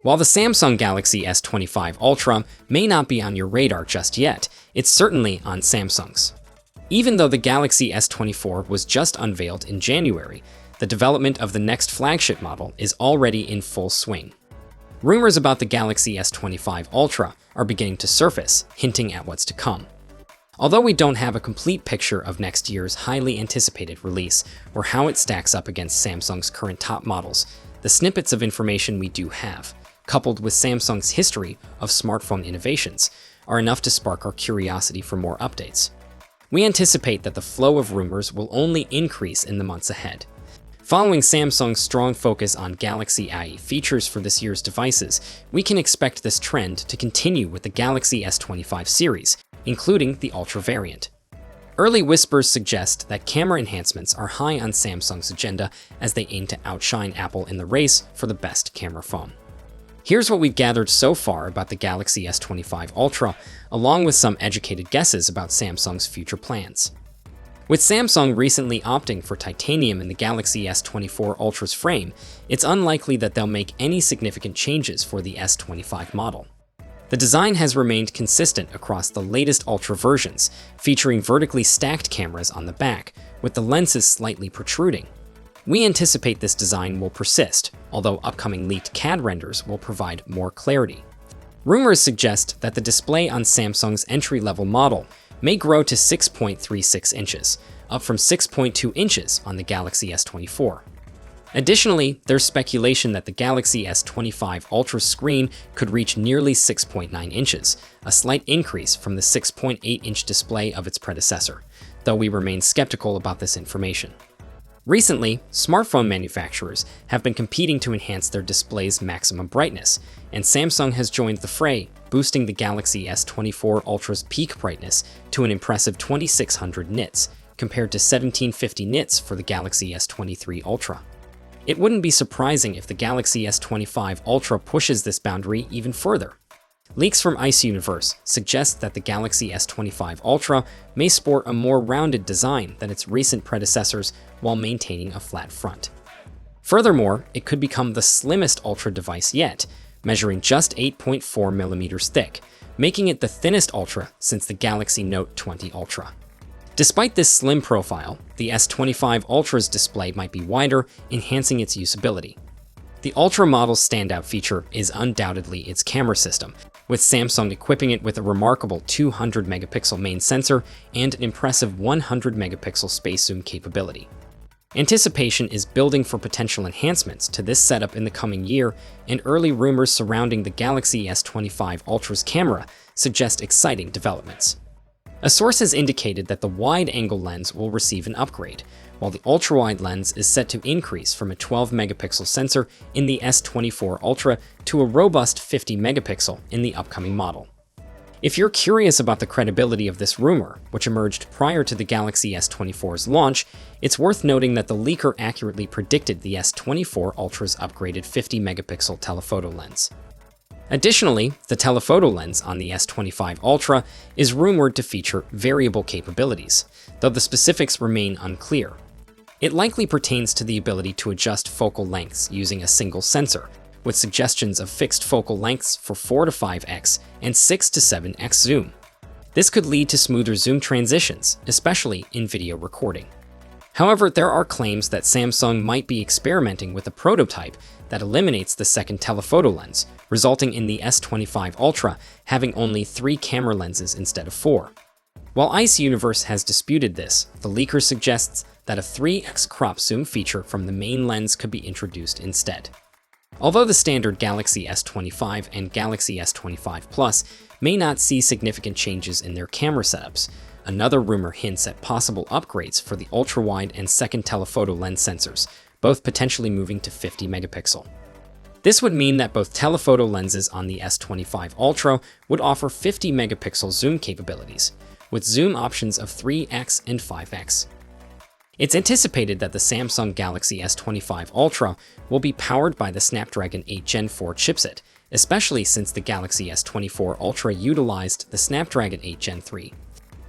While the Samsung Galaxy S25 Ultra may not be on your radar just yet, it's certainly on Samsung's. Even though the Galaxy S24 was just unveiled in January, the development of the next flagship model is already in full swing. Rumors about the Galaxy S25 Ultra are beginning to surface, hinting at what's to come. Although we don't have a complete picture of next year's highly anticipated release or how it stacks up against Samsung's current top models, the snippets of information we do have, coupled with Samsung's history of smartphone innovations, are enough to spark our curiosity for more updates. We anticipate that the flow of rumors will only increase in the months ahead. Following Samsung's strong focus on Galaxy AI features for this year's devices, we can expect this trend to continue with the Galaxy S25 series, including the Ultra variant. Early whispers suggest that camera enhancements are high on Samsung's agenda as they aim to outshine Apple in the race for the best camera phone. Here's what we've gathered so far about the Galaxy S25 Ultra, along with some educated guesses about Samsung's future plans. With Samsung recently opting for titanium in the Galaxy S24 Ultra's frame, it's unlikely that they'll make any significant changes for the S25 model. The design has remained consistent across the latest Ultra versions, featuring vertically stacked cameras on the back, with the lenses slightly protruding. We anticipate this design will persist, although upcoming leaked CAD renders will provide more clarity. Rumors suggest that the display on Samsung's entry-level model may grow to 6.36 inches, up from 6.2 inches on the Galaxy S24. Additionally, there's speculation that the Galaxy S25 Ultra screen could reach nearly 6.9 inches, a slight increase from the 6.8-inch display of its predecessor, though we remain skeptical about this information. Recently, smartphone manufacturers have been competing to enhance their display's maximum brightness, and Samsung has joined the fray, boosting the Galaxy S24 Ultra's peak brightness to an impressive 2600 nits, compared to 1750 nits for the Galaxy S23 Ultra. It wouldn't be surprising if the Galaxy S25 Ultra pushes this boundary even further. Leaks from Ice Universe suggest that the Galaxy S25 Ultra may sport a more rounded design than its recent predecessors while maintaining a flat front. Furthermore, it could become the slimmest Ultra device yet, measuring just 8.4 millimeters thick, making it the thinnest Ultra since the Galaxy Note 20 Ultra. Despite this slim profile, the S25 Ultra's display might be wider, enhancing its usability. The Ultra model's standout feature is undoubtedly its camera system, with Samsung equipping it with a remarkable 200-megapixel main sensor and an impressive 100-megapixel space zoom capability. Anticipation is building for potential enhancements to this setup in the coming year, and early rumors surrounding the Galaxy S25 Ultra's camera suggest exciting developments. A source has indicated that the wide-angle lens will receive an upgrade, while the ultra-wide lens is set to increase from a 12-megapixel sensor in the S24 Ultra to a robust 50-megapixel in the upcoming model. If you're curious about the credibility of this rumor, which emerged prior to the Galaxy S24's launch, it's worth noting that the leaker accurately predicted the S24 Ultra's upgraded 50-megapixel telephoto lens. Additionally, the telephoto lens on the S25 Ultra is rumored to feature variable capabilities, though the specifics remain unclear. It likely pertains to the ability to adjust focal lengths using a single sensor, with suggestions of fixed focal lengths for 4 to 5x and 6 to 7x zoom. This could lead to smoother zoom transitions, especially in video recording. However, there are claims that Samsung might be experimenting with a prototype that eliminates the second telephoto lens, resulting in the S25 Ultra having only 3 camera lenses instead of 4. While Ice Universe has disputed this, the leaker suggests that a 3x crop zoom feature from the main lens could be introduced instead. Although the standard Galaxy S25 and Galaxy S25 Plus may not see significant changes in their camera setups, another rumor hints at possible upgrades for the ultra-wide and second telephoto lens sensors, both potentially moving to 50 megapixel. This would mean that both telephoto lenses on the S25 Ultra would offer 50 megapixel zoom capabilities, with zoom options of 3x and 5x. It's anticipated that the Samsung Galaxy S25 Ultra will be powered by the Snapdragon 8 Gen 4 chipset, especially since the Galaxy S24 Ultra utilized the Snapdragon 8 Gen 3.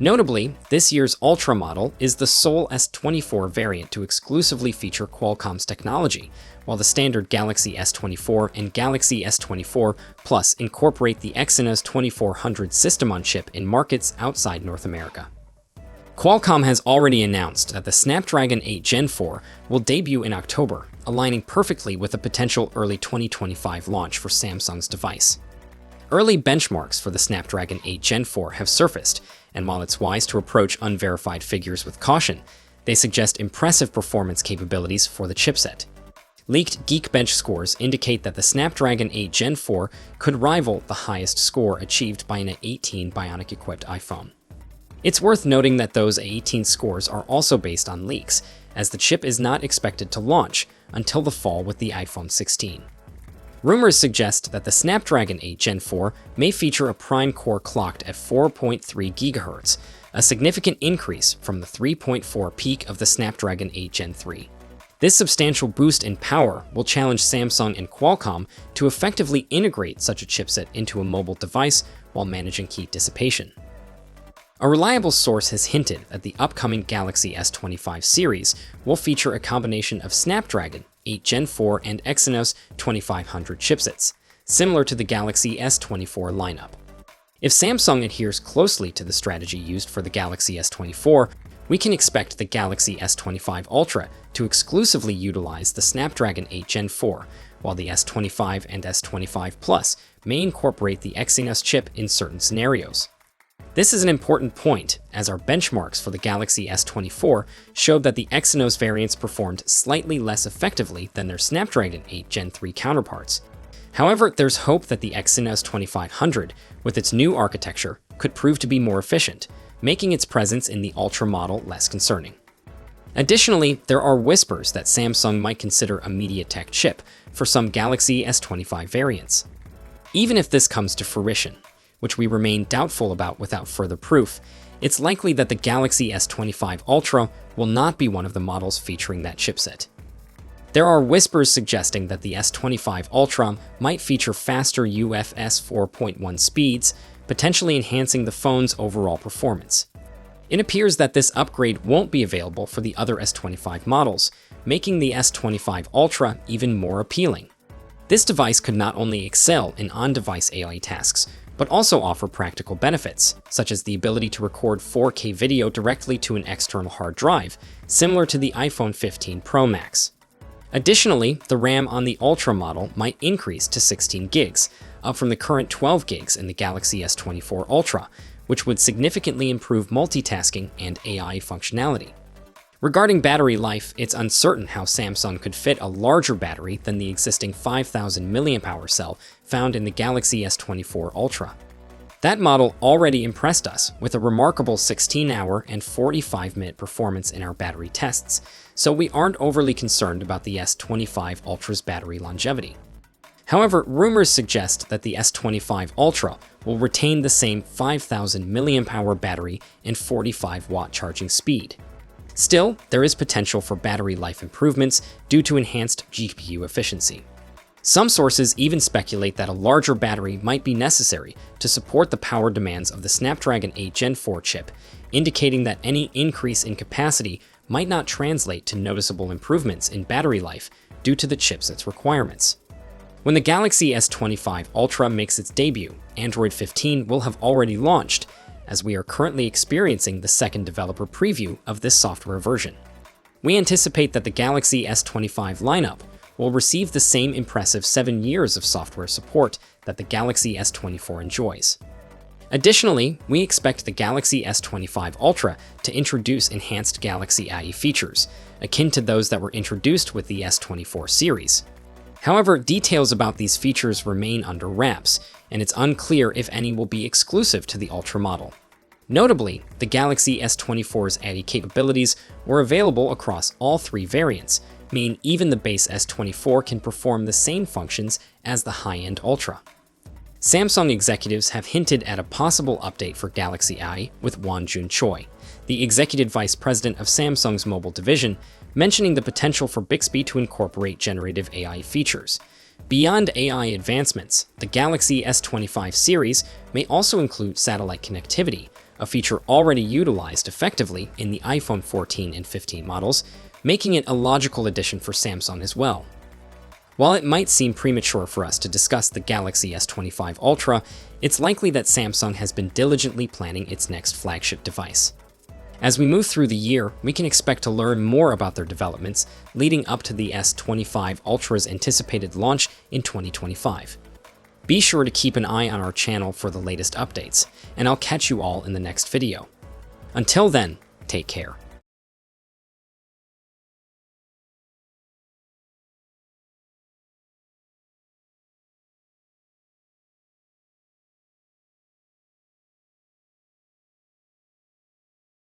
Notably, this year's Ultra model is the sole S24 variant to exclusively feature Qualcomm's technology, while the standard Galaxy S24 and Galaxy S24 Plus incorporate the Exynos 2400 system-on-chip in markets outside North America. Qualcomm has already announced that the Snapdragon 8 Gen 4 will debut in October, aligning perfectly with a potential early 2025 launch for Samsung's device. Early benchmarks for the Snapdragon 8 Gen 4 have surfaced, and while it's wise to approach unverified figures with caution, they suggest impressive performance capabilities for the chipset. Leaked Geekbench scores indicate that the Snapdragon 8 Gen 4 could rival the highest score achieved by an A18 Bionic-equipped iPhone. It's worth noting that those A18 scores are also based on leaks, as the chip is not expected to launch until the fall with the iPhone 16. Rumors suggest that the Snapdragon 8 Gen 4 may feature a prime core clocked at 4.3 GHz, a significant increase from the 3.4 peak of the Snapdragon 8 Gen 3. This substantial boost in power will challenge Samsung and Qualcomm to effectively integrate such a chipset into a mobile device while managing heat dissipation. A reliable source has hinted that the upcoming Galaxy S25 series will feature a combination of Snapdragon 8 Gen 4 and Exynos 2500 chipsets, similar to the Galaxy S24 lineup. If Samsung adheres closely to the strategy used for the Galaxy S24, we can expect the Galaxy S25 Ultra to exclusively utilize the Snapdragon 8 Gen 4, while the S25 and S25 Plus may incorporate the Exynos chip in certain scenarios. This is an important point, as our benchmarks for the Galaxy S24 showed that the Exynos variants performed slightly less effectively than their Snapdragon 8 Gen 3 counterparts. However, there's hope that the Exynos 2500, with its new architecture, could prove to be more efficient, making its presence in the Ultra model less concerning. Additionally, there are whispers that Samsung might consider a MediaTek chip for some Galaxy S25 variants. Even if this comes to fruition, which we remain doubtful about without further proof, it's likely that the Galaxy S25 Ultra will not be one of the models featuring that chipset. There are whispers suggesting that the S25 Ultra might feature faster UFS 4.1 speeds, potentially enhancing the phone's overall performance. It appears that this upgrade won't be available for the other S25 models, making the S25 Ultra even more appealing. This device could not only excel in on-device AI tasks, but also offer practical benefits, such as the ability to record 4K video directly to an external hard drive, similar to the iPhone 15 Pro Max. Additionally, the RAM on the Ultra model might increase to 16 gigs, up from the current 12 gigs in the Galaxy S24 Ultra, which would significantly improve multitasking and AI functionality. Regarding battery life, it's uncertain how Samsung could fit a larger battery than the existing 5000 mAh cell found in the Galaxy S24 Ultra. That model already impressed us with a remarkable 16-hour and 45-minute performance in our battery tests, so we aren't overly concerned about the S25 Ultra's battery longevity. However, rumors suggest that the S25 Ultra will retain the same 5000 mAh battery and 45-watt charging speed. Still, there is potential for battery life improvements due to enhanced GPU efficiency. Some sources even speculate that a larger battery might be necessary to support the power demands of the Snapdragon 8 Gen 4 chip, indicating that any increase in capacity might not translate to noticeable improvements in battery life due to the chipset's requirements. When the Galaxy S25 Ultra makes its debut, Android 15 will have already launched, as we are currently experiencing the second developer preview of this software version. We anticipate that the Galaxy S25 lineup will receive the same impressive 7 years of software support that the Galaxy S24 enjoys. Additionally, we expect the Galaxy S25 Ultra to introduce enhanced Galaxy AI features, akin to those that were introduced with the S24 series. However, details about these features remain under wraps, and it's unclear if any will be exclusive to the Ultra model. Notably, the Galaxy S24's AI capabilities were available across all 3 variants, meaning even the base S24 can perform the same functions as the high-end Ultra. Samsung executives have hinted at a possible update for Galaxy AI with Won-Jun Choi, the executive vice president of Samsung's mobile division, mentioning the potential for Bixby to incorporate generative AI features. Beyond AI advancements, the Galaxy S25 series may also include satellite connectivity, a feature already utilized effectively in the iPhone 14 and 15 models, making it a logical addition for Samsung as well. While it might seem premature for us to discuss the Galaxy S25 Ultra, it's likely that Samsung has been diligently planning its next flagship device. As we move through the year, we can expect to learn more about their developments leading up to the S25 Ultra's anticipated launch in 2025. Be sure to keep an eye on our channel for the latest updates, and I'll catch you all in the next video. Until then, take care.